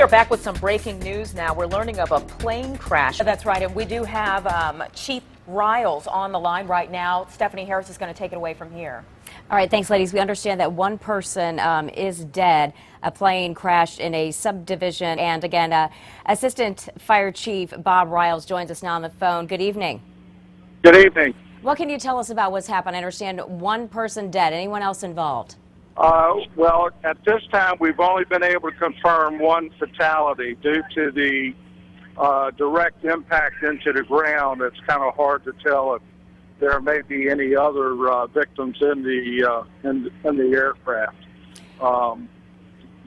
are back with some breaking news now. We're learning of a plane crash. That's right, and we do have Chief Riles on the line right now. Stephanie Harris is going to take it away from here. All right, thanks, ladies. We understand that one person is dead. A plane crashed in a subdivision. And again, Assistant Fire Chief Bob Riles joins us now on the phone. Good evening. Good evening. What can you tell us about what's happened? I understand one person dead. Anyone else involved? Well, at this time, we've only been able to confirm one fatality due to the direct impact into the ground. It's kind of hard to tell if there may be any other victims in the aircraft.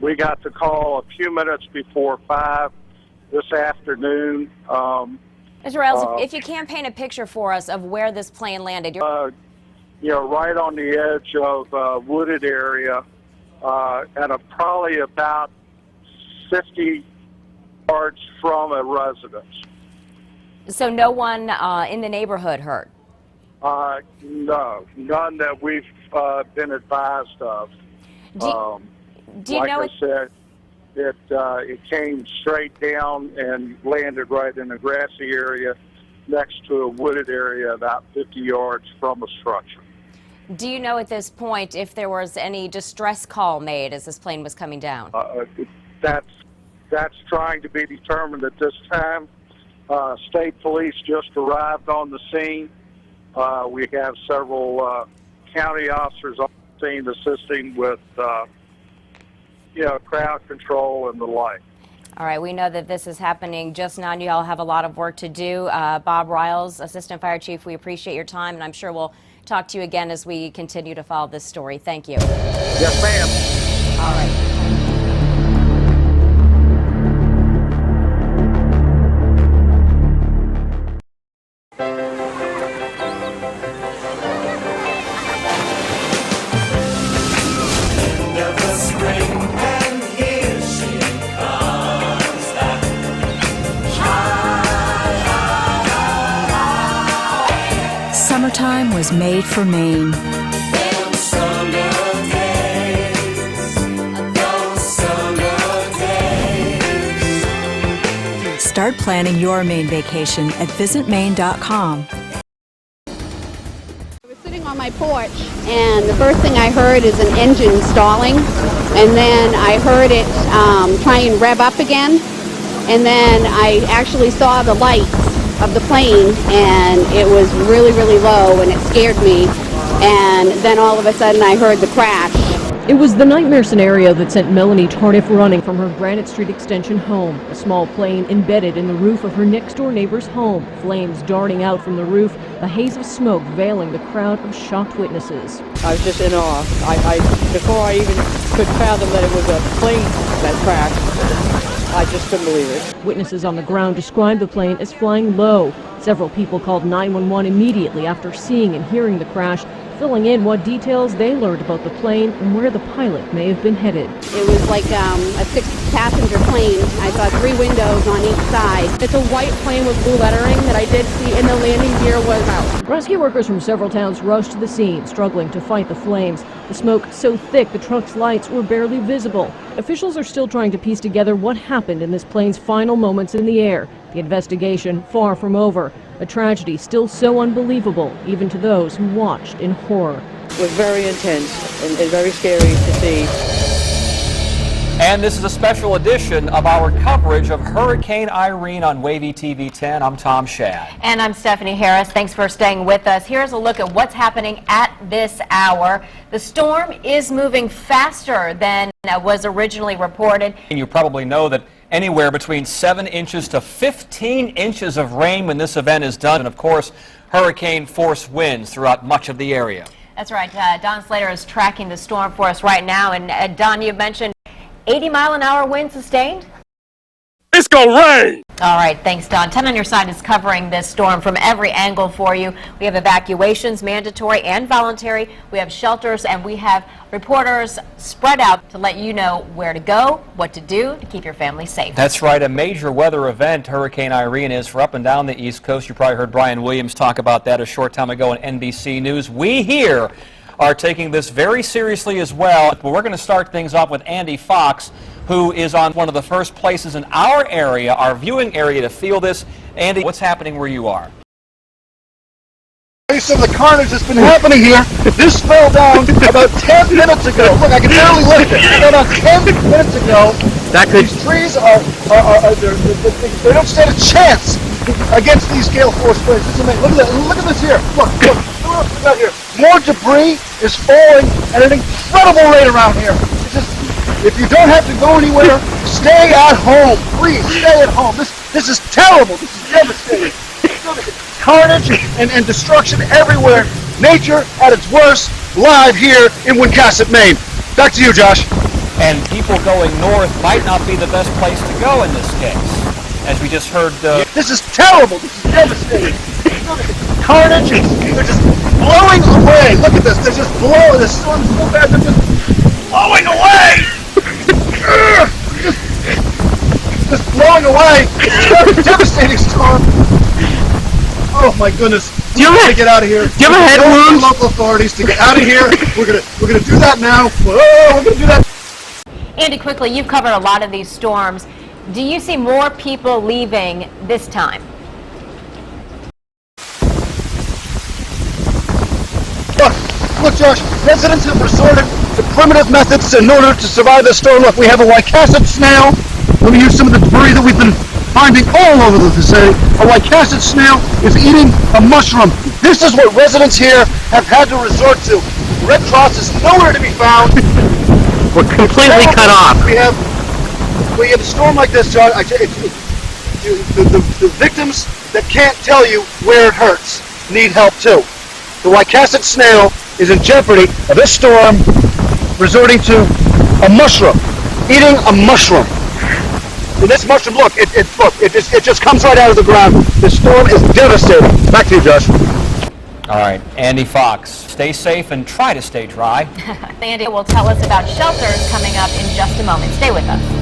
We got the call a few minutes before 5 this afternoon. Mr. Riles, if you can paint a picture for us of where this plane landed. Right on the edge of a wooded area and probably about 50 yards from a residence. So no one in the neighborhood hurt? No, none that we've been advised of. Do you know I said, it came straight down and landed right in a grassy area next to a wooded area about 50 yards from a structure. Do you know at this point if there was any distress call made as this plane was coming down? That's trying to be determined at this time. State police just arrived on the scene. We have several county officers on the scene assisting with crowd control and the like. All right, we know that this is happening just now, and you all have a lot of work to do. Bob Riles, Assistant Fire Chief, we appreciate your time, and I'm sure we'll talk to you again as we continue to follow this story. Thank you. Yes, ma'am. All right. Summertime was made for Maine. Start planning your Maine vacation at visitmaine.com. I was sitting on my porch, and the first thing I heard is an engine stalling, and then I heard it try and rev up again, and then I actually saw the lights of the plane, and it was really, really low, and it scared me. And then all of a sudden I heard the crash. It was the nightmare scenario that sent Melanie Tardiff running from her Granite Street Extension home. A small plane embedded in the roof of her next-door neighbor's home, flames darting out from the roof, a haze of smoke veiling the crowd of shocked witnesses. I was just in awe. Before I even could fathom that it was a plane that crashed, I just couldn't believe it. Witnesses on the ground described the plane as flying low. Several people called 911 immediately after seeing and hearing the crash, filling in what details they learned about the plane and where the pilot may have been headed. It was like a 6-passenger plane. I saw 3 windows on each side. It's a white plane with blue lettering that I did see, and the landing gear was out. Rescue workers from several towns rushed to the scene, struggling to fight the flames. The smoke so thick the truck's lights were barely visible. Officials are still trying to piece together what happened in this plane's final moments in the air. The investigation far from over. A tragedy still so unbelievable, even to those who watched in horror. It was very intense and very scary to see. And this is a special edition of our coverage of Hurricane Irene on Wavy TV 10. I'm Tom Shad. And I'm Stephanie Harris. Thanks for staying with us. Here's a look at what's happening at this hour. The storm is moving faster than was originally reported. And you probably know that anywhere between 7 inches to 15 inches of rain when this event is done. And of course, hurricane force winds throughout much of the area. That's right. Don Slater is tracking the storm for us right now. And Don, you mentioned 80-mile-an-hour wind sustained? It's gonna rain! All right, thanks, Don. 10 on your side is covering this storm from every angle for you. We have evacuations, mandatory and voluntary. We have shelters, and we have reporters spread out to let you know where to go, what to do to keep your family safe. That's right. A major weather event, Hurricane Irene, is for up and down the East Coast. You probably heard Brian Williams talk about that a short time ago on NBC News. We here are taking this very seriously as well. But we're going to start things off with Andy Fox, who is on one of the first places in our area, our viewing area, to feel this. Andy, what's happening where you are? Some of the carnage that's been happening here. This fell down about 10 minutes ago. Look, I can barely lift it. It fell down 10 minutes ago. These trees they don't stand a chance against these gale force winds. It's amazing. Look at this here. Look what we got here. More debris is falling at an incredible rate around here. It's just, if you don't have to go anywhere, stay at home. Please, stay at home. This is terrible. This is devastating. Carnage and destruction everywhere. Nature at its worst, live here in Wincasset, Maine. Back to you, Josh. And people going north might not be the best place to go in this case. As we just heard... This is terrible. This is devastating. Carnage, they're just blowing away. Look at this. They're just blowing. The storm's so bad, they're just blowing away. just blowing away. It's a devastating storm. Oh my goodness! We gotta get out of here. Do you have a head wound? Local authorities to get out of here. We're gonna do that now. Whoa, we're gonna do that. Andy, quickly, you've covered a lot of these storms. Do you see more people leaving this time? Look, Josh. Residents have resorted to primitive methods in order to survive this storm. Look, we have a Wincasset snail. Let me use some of the debris that we've been finding all over the vicinity. A Wincasset snail is eating a mushroom. This is what residents here have had to resort to. The Red Cross is nowhere to be found. We're completely cut off. We have a storm like this, John. The victims that can't tell you where it hurts need help too. The Wincasset snail is in jeopardy of this storm resorting to a mushroom, eating a mushroom. And this mushroom, look, it just comes right out of the ground. This storm is devastating. Back to you, Josh. All right, Andy Fox, stay safe and try to stay dry. Andy will tell us about shelters coming up in just a moment. Stay with us.